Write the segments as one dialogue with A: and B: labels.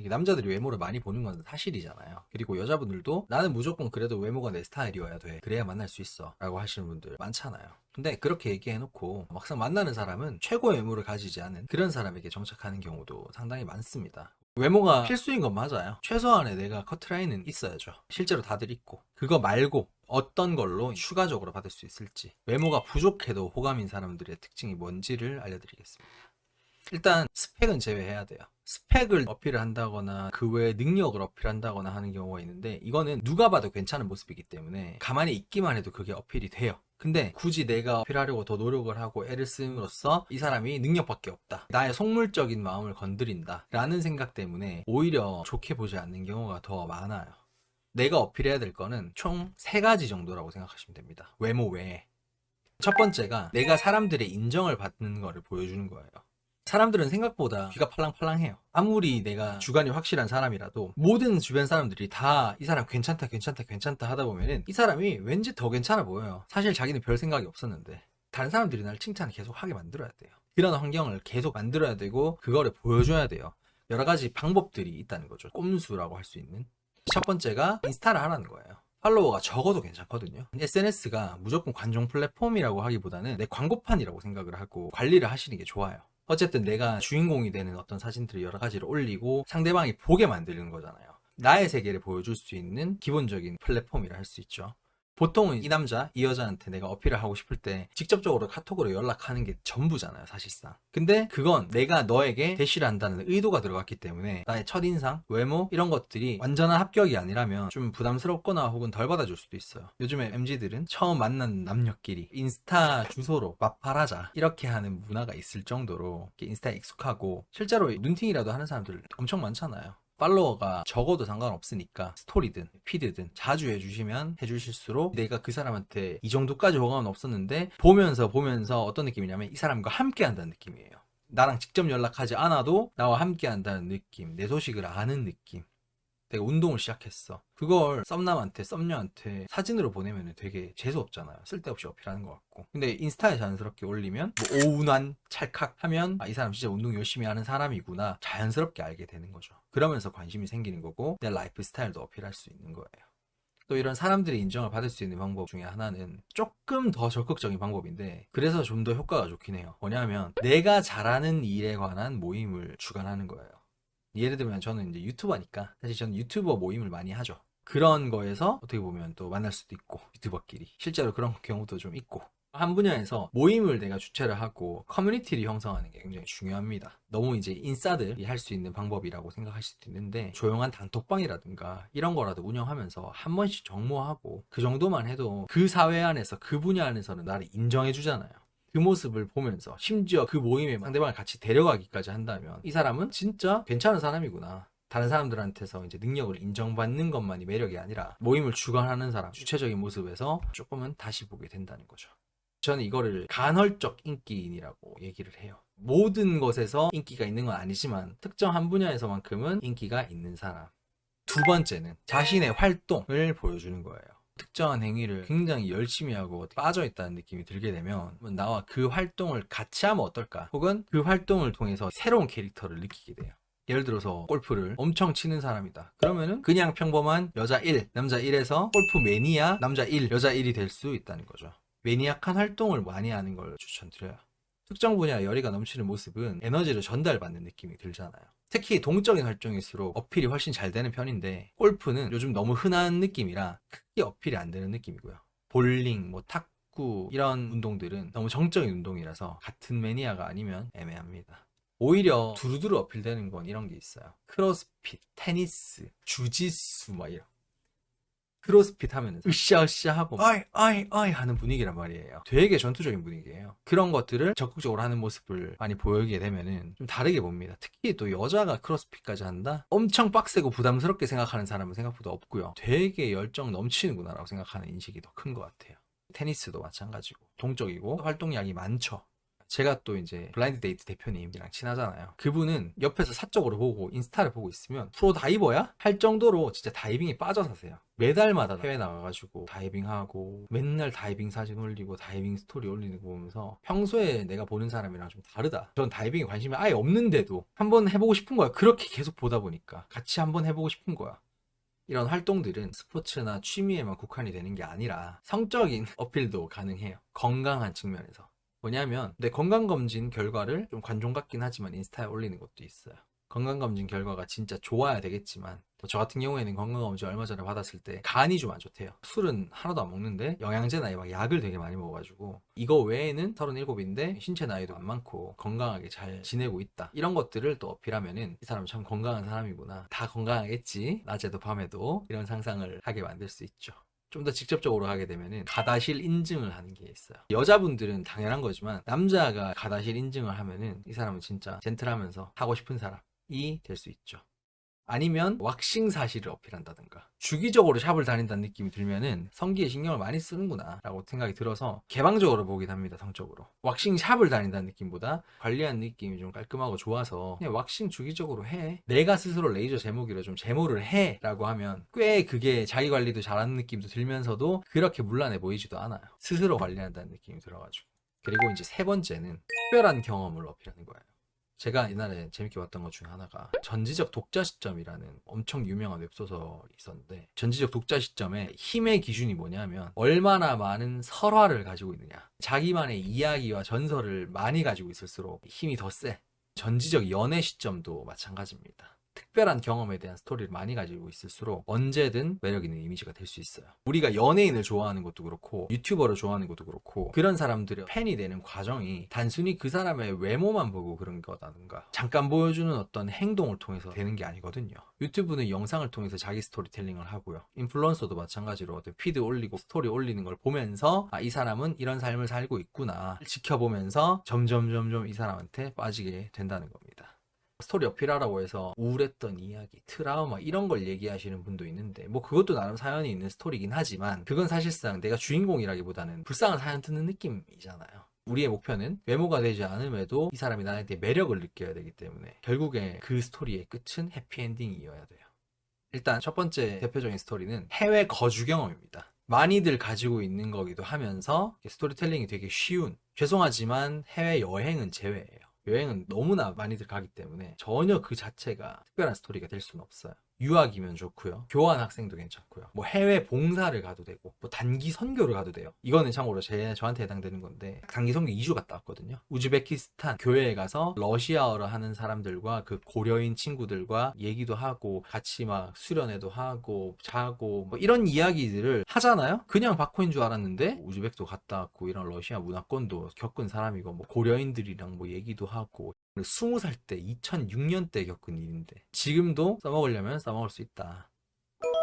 A: 이게 남자들이 외모를 많이 보는 건 사실이잖아요. 그리고 여자분들도 나는 무조건 그래도 외모가 내 스타일이어야 돼. 그래야 만날 수 있어. 라고 하시는 분들 많잖아요. 근데 그렇게 얘기해놓고 막상 만나는 사람은 최고의 외모를 가지지 않은 그런 사람에게 정착하는 경우도 상당히 많습니다. 외모가 필수인 건 맞아요. 최소한의 내가 커트라인은 있어야죠. 실제로 다들 있고. 그거 말고 어떤 걸로 추가적으로 받을 수 있을지, 외모가 부족해도 호감인 사람들의 특징이 뭔지를 알려드리겠습니다. 일단 스펙은 제외해야 돼요. 스펙을 어필을 한다거나 그 외에 능력을 어필한다거나 하는 경우가 있는데, 이거는 누가 봐도 괜찮은 모습이기 때문에 가만히 있기만 해도 그게 어필이 돼요. 근데 굳이 내가 어필하려고 더 노력을 하고 애를 쓰므로써 이 사람이 능력밖에 없다, 나의 속물적인 마음을 건드린다 라는 생각 때문에 오히려 좋게 보지 않는 경우가 더 많아요. 내가 어필해야 될 거는 총 3가지 정도라고 생각하시면 됩니다. 외모 외에. 첫 번째가 내가 사람들의 인정을 받는 거를 보여주는 거예요. 사람들은 생각보다 귀가 팔랑팔랑해요. 아무리 내가 주관이 확실한 사람이라도 모든 주변 사람들이 다 이 사람 괜찮다 괜찮다 괜찮다 하다 보면은 이 사람이 왠지 더 괜찮아 보여요. 사실 자기는 별 생각이 없었는데 다른 사람들이 날 칭찬을 계속 하게 만들어야 돼요. 그런 환경을 계속 만들어야 되고 그거를 보여줘야 돼요. 여러 가지 방법들이 있다는 거죠. 꼼수라고 할 수 있는. 첫 번째가 인스타를 하라는 거예요. 팔로워가 적어도 괜찮거든요. SNS가 무조건 관종 플랫폼이라고 하기보다는 내 광고판이라고 생각을 하고 관리를 하시는 게 좋아요. 어쨌든 내가 주인공이 되는 어떤 사진들을 여러 가지를 올리고 상대방이 보게 만드는 거잖아요. 나의 세계를 보여줄 수 있는 기본적인 플랫폼이라 할 수 있죠. 보통은 이 남자, 이 여자한테 내가 어필을 하고 싶을 때 직접적으로 카톡으로 연락하는 게 전부잖아요, 사실상. 근데 그건 내가 너에게 대시를 한다는 의도가 들어갔기 때문에 나의 첫인상, 외모 이런 것들이 완전한 합격이 아니라면 좀 부담스럽거나 혹은 덜 받아줄 수도 있어요. 요즘에 MZ들은 처음 만난 남녀끼리 인스타 주소로 마팔하자 이렇게 하는 문화가 있을 정도로 인스타에 익숙하고, 실제로 눈팅이라도 하는 사람들 엄청 많잖아요. 팔로워가 적어도 상관없으니까 스토리든 피드든 자주 해주시면 해주실수록 내가 그 사람한테 이 정도까지 호감은 없었는데 보면서 어떤 느낌이냐면 이 사람과 함께 한다는 느낌이에요. 나랑 직접 연락하지 않아도 나와 함께 한다는 느낌, 내 소식을 아는 느낌. 내가 운동을 시작했어. 그걸 썸남한테, 썸녀한테 사진으로 보내면 되게 재수없잖아요. 쓸데없이 어필하는 것 같고. 근데 인스타에 자연스럽게 올리면 뭐 오운환 찰칵 하면 이 사람 진짜 운동 열심히 하는 사람이구나 자연스럽게 알게 되는 거죠. 그러면서 관심이 생기는 거고 내 라이프 스타일도 어필할 수 있는 거예요. 또 이런 사람들의 인정을 받을 수 있는 방법 중에 하나는 조금 더 적극적인 방법인데, 그래서 좀 더 효과가 좋긴 해요. 뭐냐면 내가 잘하는 일에 관한 모임을 주관하는 거예요. 예를 들면 저는 이제 유튜버니까 사실 저는 유튜버 모임을 많이 하죠. 그런 거에서 어떻게 보면 또 만날 수도 있고, 유튜버끼리 실제로 그런 경우도 좀 있고, 한 분야에서 모임을 내가 주최를 하고 커뮤니티를 형성하는 게 굉장히 중요합니다. 너무 이제 인싸들이 할 수 있는 방법이라고 생각하실 수도 있는데, 조용한 단톡방이라든가 이런 거라도 운영하면서 한 번씩 정모하고 그 정도만 해도 그 사회 안에서 그 분야 안에서는 나를 인정해 주잖아요. 그 모습을 보면서 심지어 그 모임에 상대방을 같이 데려가기까지 한다면 이 사람은 진짜 괜찮은 사람이구나. 다른 사람들한테서 이제 능력을 인정받는 것만이 매력이 아니라 모임을 주관하는 사람, 주체적인 모습에서 조금은 다시 보게 된다는 거죠. 저는 이거를 간헐적 인기인이라고 얘기를 해요. 모든 것에서 인기가 있는 건 아니지만 특정 한 분야에서만큼은 인기가 있는 사람. 두 번째는 자신의 활동을 보여주는 거예요. 특정한 행위를 굉장히 열심히 하고 빠져있다는 느낌이 들게 되면 나와 그 활동을 같이 하면 어떨까? 혹은 그 활동을 통해서 새로운 캐릭터를 느끼게 돼요. 예를 들어서 골프를 엄청 치는 사람이다. 그러면은 그냥 평범한 여자 1, 남자 1에서 골프 매니아 남자 1, 여자 1이 될 수 있다는 거죠. 매니악한 활동을 많이 하는 걸 추천드려요. 특정 분야에 열의가 넘치는 모습은 에너지를 전달받는 느낌이 들잖아요. 특히 동적인 활동일수록 어필이 훨씬 잘 되는 편인데, 골프는 요즘 너무 흔한 느낌이라 크게 어필이 안 되는 느낌이고요. 볼링, 뭐 탁구 이런 운동들은 너무 정적인 운동이라서 같은 매니아가 아니면 애매합니다. 오히려 두루두루 어필되는 건 이런 게 있어요. 크로스핏, 테니스, 주짓수 막 이런. 크로스핏 하면 으쌰으쌰 하고 어이 하는 분위기란 말이에요. 되게 전투적인 분위기예요. 그런 것들을 적극적으로 하는 모습을 많이 보이게 되면은 좀 다르게 봅니다. 특히 또 여자가 크로스핏까지 한다? 엄청 빡세고 부담스럽게 생각하는 사람은 생각보다 없고요. 되게 열정 넘치는구나라고 생각하는 인식이 더 큰 것 같아요. 테니스도 마찬가지고 동적이고 활동량이 많죠. 제가 또 이제 블라인드 데이트 대표님이랑 친하잖아요. 그분은 옆에서 사적으로 보고 인스타를 보고 있으면 프로 다이버야? 할 정도로 진짜 다이빙에 빠져 사세요. 매달마다 해외 나가가지고 다이빙하고 맨날 다이빙 사진 올리고 다이빙 스토리 올리는 거 보면서 평소에 내가 보는 사람이랑 좀 다르다. 전 다이빙에 관심이 아예 없는데도 한번 해보고 싶은 거야. 그렇게 계속 보다 보니까 같이 한번 해보고 싶은 거야. 이런 활동들은 스포츠나 취미에만 국한이 되는 게 아니라 성적인 어필도 가능해요. 건강한 측면에서. 뭐냐면 내 건강검진 결과를 좀 관종 같긴 하지만 인스타에 올리는 것도 있어요. 건강검진 결과가 진짜 좋아야 되겠지만 저 같은 경우에는 건강검진 얼마 전에 받았을 때 간이 좀 안 좋대요. 술은 하나도 안 먹는데 영양제나 막 약을 되게 많이 먹어가지고 이거 외에는 37인데 신체 나이도 안 많고 건강하게 잘 지내고 있다. 이런 것들을 또 어필하면은 이 사람 참 건강한 사람이구나. 다 건강하겠지. 낮에도 밤에도 이런 상상을 하게 만들 수 있죠. 좀 더 직접적으로 하게 되면은 가다실 인증을 하는 게 있어요. 여자분들은 당연한 거지만 남자가 가다실 인증을 하면은 이 사람은 진짜 젠틀하면서 하고 싶은 사람이 될 수 있죠. 아니면 왁싱 사실을 어필한다든가 주기적으로 샵을 다닌다는 느낌이 들면은 성기에 신경을 많이 쓰는구나 라고 생각이 들어서 개방적으로 보긴 합니다. 성적으로 왁싱 샵을 다닌다는 느낌보다 관리한 느낌이 좀 깔끔하고 좋아서 그냥 왁싱 주기적으로 해, 내가 스스로 레이저 제모기로 좀 제모를 해 라고 하면 꽤 그게 자기 관리도 잘하는 느낌도 들면서도 그렇게 문란해 보이지도 않아요. 스스로 관리한다는 느낌이 들어가지고. 그리고 이제 세 번째는 특별한 경험을 어필하는 거예요. 제가 옛날에 재밌게 봤던 것 중에 하나가 전지적 독자 시점이라는 엄청 유명한 웹소설이 있었는데, 전지적 독자 시점의 힘의 기준이 뭐냐면 얼마나 많은 설화를 가지고 있느냐, 자기만의 이야기와 전설을 많이 가지고 있을수록 힘이 더 세. 전지적 연애 시점도 마찬가지입니다. 특별한 경험에 대한 스토리를 많이 가지고 있을수록 언제든 매력 있는 이미지가 될 수 있어요. 우리가 연예인을 좋아하는 것도 그렇고 유튜버를 좋아하는 것도 그렇고 그런 사람들의 팬이 되는 과정이 단순히 그 사람의 외모만 보고 그런 거다든가 잠깐 보여주는 어떤 행동을 통해서 되는 게 아니거든요. 유튜브는 영상을 통해서 자기 스토리텔링을 하고요. 인플루언서도 마찬가지로 어떤 피드 올리고 스토리 올리는 걸 보면서 아, 이 사람은 이런 삶을 살고 있구나 지켜보면서 점점 이 사람한테 빠지게 된다는 겁니다. 스토리 어필하라고 해서 우울했던 이야기, 트라우마 이런 걸 얘기하시는 분도 있는데 뭐 그것도 나름 사연이 있는 스토리긴 하지만 그건 사실상 내가 주인공이라기보다는 불쌍한 사연 듣는 느낌이잖아요. 우리의 목표는 외모가 되지 않음에도 이 사람이 나한테 매력을 느껴야 되기 때문에 결국에 그 스토리의 끝은 해피엔딩이어야 돼요. 일단 첫 번째 대표적인 스토리는 해외 거주 경험입니다. 많이들 가지고 있는 거기도 하면서 스토리텔링이 되게 쉬운, 죄송하지만 해외 여행은 제외예요. 여행은 너무나 많이들 가기 때문에 전혀 그 자체가 특별한 스토리가 될 수는 없어요. 유학이면 좋고요. 교환 학생도 괜찮고요. 뭐 해외 봉사를 가도 되고 뭐 단기 선교를 가도 돼요. 이거는 참고로 저한테 해당되는 건데 단기 선교 2주 갔다 왔거든요. 우즈베키스탄 교회에 가서 러시아어를 하는 사람들과 그 고려인 친구들과 얘기도 하고 같이 막 수련회도 하고 자고 뭐 이런 이야기들을 하잖아요. 그냥 바코인 줄 알았는데 우즈벡도 갔다 왔고 이런 러시아 문화권도 겪은 사람이고 뭐 고려인들이랑 뭐 얘기도 하고 20살 때 2006년 때 겪은 일인데 지금도 써먹으려면 써먹을 수 있다.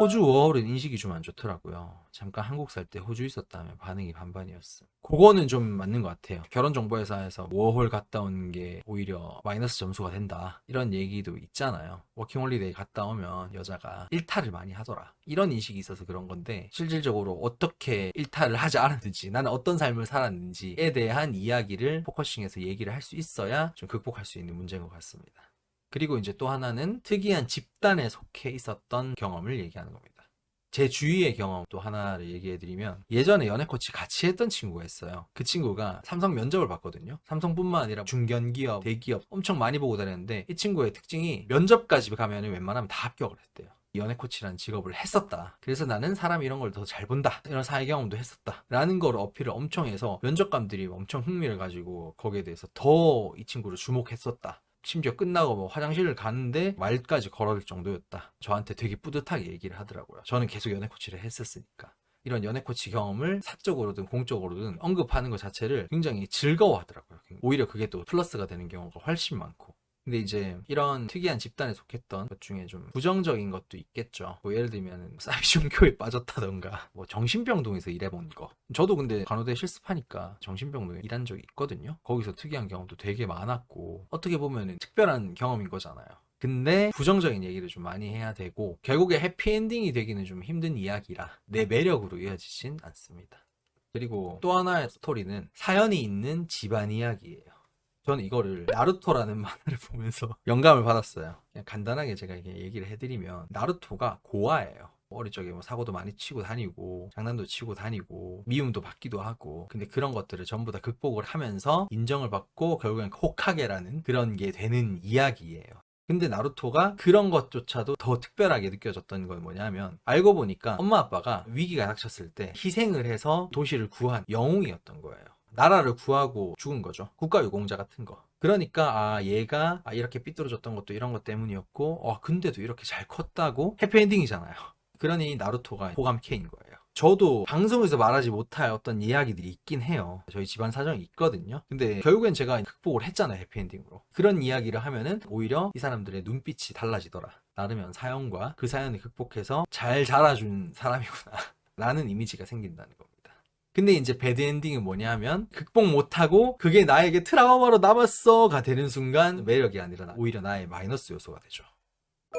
A: 호주 워홀은 인식이 좀 안 좋더라고요. 잠깐 한국 살 때 호주 있었다면 반응이 반반이었어. 그거는 좀 맞는 것 같아요. 결혼정보회사에서 워홀 갔다 온 게 오히려 마이너스 점수가 된다 이런 얘기도 있잖아요. 워킹홀리데이 갔다 오면 여자가 일탈을 많이 하더라 이런 인식이 있어서 그런 건데 실질적으로 어떻게 일탈을 하지 않았는지 나는 어떤 삶을 살았는지에 대한 이야기를 포커싱해서 얘기를 할 수 있어야 좀 극복할 수 있는 문제인 것 같습니다. 그리고 이제 또 하나는 특이한 집단에 속해 있었던 경험을 얘기하는 겁니다. 제 주위의 경험 또 하나를 얘기해드리면 예전에 연애 코치 같이 했던 친구가 있어요. 그 친구가 삼성 면접을 봤거든요. 삼성뿐만 아니라 중견기업, 대기업 엄청 많이 보고 다녔는데 이 친구의 특징이 면접까지 가면 웬만하면 다 합격을 했대요. 연애 코치라는 직업을 했었다. 그래서 나는 사람 이런 걸 더 잘 본다. 이런 사회 경험도 했었다. 라는 걸 어필을 엄청 해서 면접관들이 엄청 흥미를 가지고 거기에 대해서 더 이 친구를 주목했었다. 심지어 끝나고 뭐 화장실을 가는데 말까지 걸어줄 정도였다. 저한테 되게 뿌듯하게 얘기를 하더라고요. 저는 계속 연애 코치를 했었으니까. 이런 연애 코치 경험을 사적으로든 공적으로든 언급하는 것 자체를 굉장히 즐거워하더라고요. 오히려 그게 또 플러스가 되는 경우가 훨씬 많고. 근데 이제 이런 특이한 집단에 속했던 것 중에 좀 부정적인 것도 있겠죠. 뭐 예를 들면 사이종교에 빠졌다던가 뭐 정신병동에서 일해본 거. 저도 근데 간호대 실습하니까 정신병동에 일한 적이 있거든요. 거기서 특이한 경험도 되게 많았고 어떻게 보면 특별한 경험인 거잖아요. 근데 부정적인 얘기를 좀 많이 해야 되고 결국에 해피엔딩이 되기는 좀 힘든 이야기라 내 매력으로 이어지진 않습니다. 그리고 또 하나의 스토리는 사연이 있는 집안 이야기예요. 저는 이거를 나루토라는 만화를 보면서 영감을 받았어요. 그냥 간단하게 제가 이게 얘기를 해드리면 나루토가 고아예요. 어릴 적에 뭐 사고도 많이 치고 다니고 장난도 치고 다니고 미움도 받기도 하고, 근데 그런 것들을 전부 다 극복을 하면서 인정을 받고 결국엔 호카게라는 그런 게 되는 이야기예요. 근데 나루토가 그런 것조차도 더 특별하게 느껴졌던 건 뭐냐면, 알고 보니까 엄마 아빠가 위기가 닥쳤을 때 희생을 해서 도시를 구한 영웅이었던 거예요. 나라를 구하고 죽은 거죠. 국가유공자 같은 거. 그러니까 얘가 이렇게 삐뚤어졌던 것도 이런 것 때문이었고 근데도 이렇게 잘 컸다고 해피엔딩이잖아요. 그러니 나루토가 호감캐인 거예요. 저도 방송에서 말하지 못할 어떤 이야기들이 있긴 해요. 저희 집안 사정이 있거든요. 근데 결국엔 제가 극복을 했잖아요, 해피엔딩으로. 그런 이야기를 하면은 오히려 이 사람들의 눈빛이 달라지더라. 나르면 사연과 그 사연을 극복해서 잘 자라준 사람이구나 라는 이미지가 생긴다는 겁니다. 근데 이제 배드엔딩은 뭐냐면, 극복 못하고 그게 나에게 트라우마로 남았어가 되는 순간 매력이 아니라 오히려 나의 마이너스 요소가 되죠.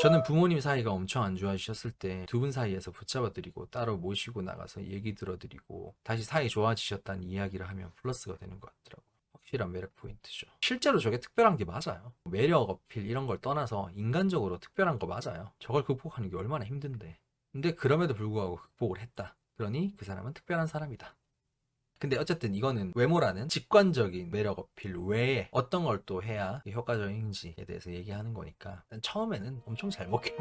A: 저는 부모님 사이가 엄청 안 좋아지셨을 때 두 분 사이에서 붙잡아드리고 따로 모시고 나가서 얘기 들어드리고 다시 사이 좋아지셨다는 이야기를 하면 플러스가 되는 것 같더라고요. 확실한 매력 포인트죠. 실제로 저게 특별한 게 맞아요. 매력 어필 이런 걸 떠나서 인간적으로 특별한 거 맞아요. 저걸 극복하는 게 얼마나 힘든데. 근데 그럼에도 불구하고 극복을 했다. 그러니 그 사람은 특별한 사람이다. 근데 어쨌든 이거는 외모라는 직관적인 매력 어필 외에 어떤 걸 또 해야 효과적인지에 대해서 얘기하는 거니까, 일단 처음에는 엄청 잘 먹혀요.